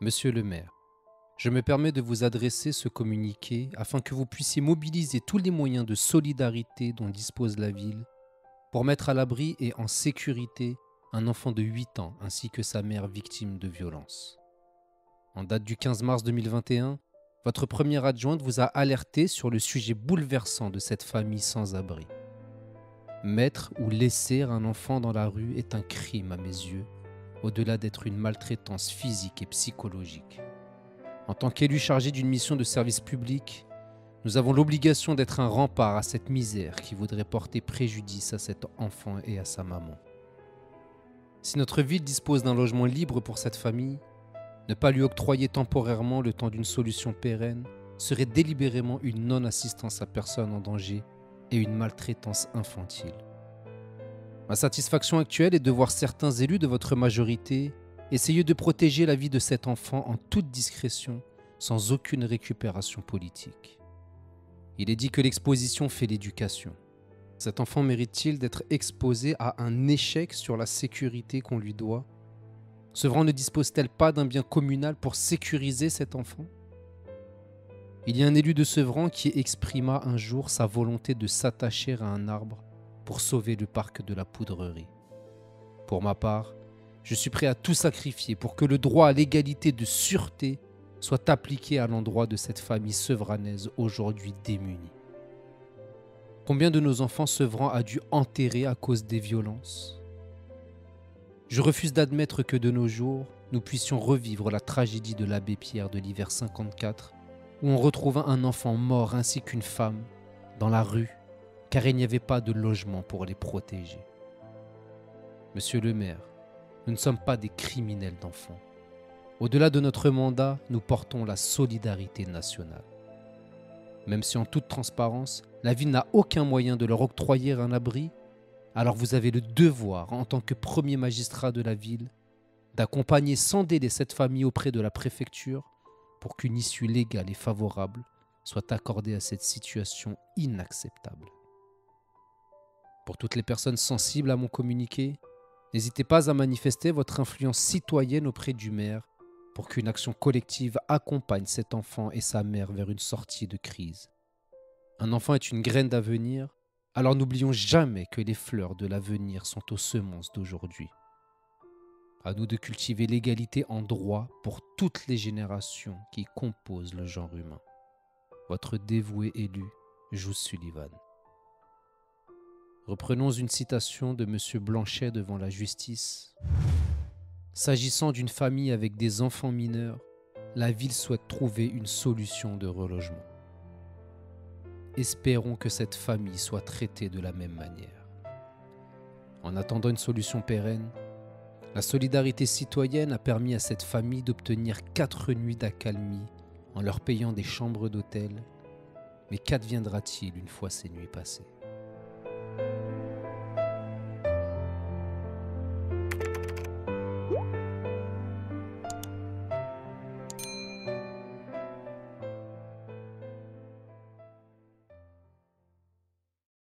Monsieur le maire, je me permets de vous adresser ce communiqué afin que vous puissiez mobiliser tous les moyens de solidarité dont dispose la ville pour mettre à l'abri et en sécurité un enfant de 8 ans ainsi que sa mère victime de violences. En date du 15 mars 2021, votre première adjointe vous a alerté sur le sujet bouleversant de cette famille sans abri. Mettre ou laisser un enfant dans la rue est un crime à mes yeux, au-delà d'être une maltraitance physique et psychologique. En tant qu'élu chargé d'une mission de service public, nous avons l'obligation d'être un rempart à cette misère qui voudrait porter préjudice à cet enfant et à sa maman. Si notre ville dispose d'un logement libre pour cette famille, ne pas lui octroyer temporairement le temps d'une solution pérenne serait délibérément une non-assistance à personne en danger et une maltraitance infantile. Ma satisfaction actuelle est de voir certains élus de votre majorité essayer de protéger la vie de cet enfant en toute discrétion, sans aucune récupération politique. Il est dit que l'exposition fait l'éducation. Cet enfant mérite-t-il d'être exposé à un échec sur la sécurité qu'on lui doit? Sevran ne dispose-t-elle pas d'un bien communal pour sécuriser cet enfant? Il y a un élu de Sevran qui exprima un jour sa volonté de s'attacher à un arbre pour sauver le parc de la Poudrerie. Pour ma part, je suis prêt à tout sacrifier pour que le droit à l'égalité de sûreté soit appliqué à l'endroit de cette famille sevranaise aujourd'hui démunie. Combien de nos enfants Sevran a dû enterrer à cause des violences? Je refuse d'admettre que de nos jours, nous puissions revivre la tragédie de l'abbé Pierre de l'hiver 54, où on retrouva un enfant mort ainsi qu'une femme dans la rue, car il n'y avait pas de logement pour les protéger. Monsieur le maire, nous ne sommes pas des criminels d'enfants. Au-delà de notre mandat, nous portons la solidarité nationale. Même si en toute transparence, la ville n'a aucun moyen de leur octroyer un abri, alors vous avez le devoir, en tant que premier magistrat de la ville, d'accompagner sans délai cette famille auprès de la préfecture pour qu'une issue légale et favorable soit accordée à cette situation inacceptable. Pour toutes les personnes sensibles à mon communiqué, n'hésitez pas à manifester votre influence citoyenne auprès du maire pour qu'une action collective accompagne cet enfant et sa mère vers une sortie de crise. Un enfant est une graine d'avenir, alors n'oublions jamais que les fleurs de l'avenir sont aux semences d'aujourd'hui. À nous de cultiver l'égalité en droit pour toutes les générations qui composent le genre humain. Votre dévoué élu, Jousse Sullivan. Reprenons une citation de M. Blanchet devant la justice. S'agissant d'une famille avec des enfants mineurs, la ville souhaite trouver une solution de relogement. Espérons que cette famille soit traitée de la même manière. En attendant une solution pérenne, la solidarité citoyenne a permis à cette famille d'obtenir 4 nuits d'accalmie en leur payant des chambres d'hôtel. Mais qu'adviendra-t-il une fois ces nuits passées ?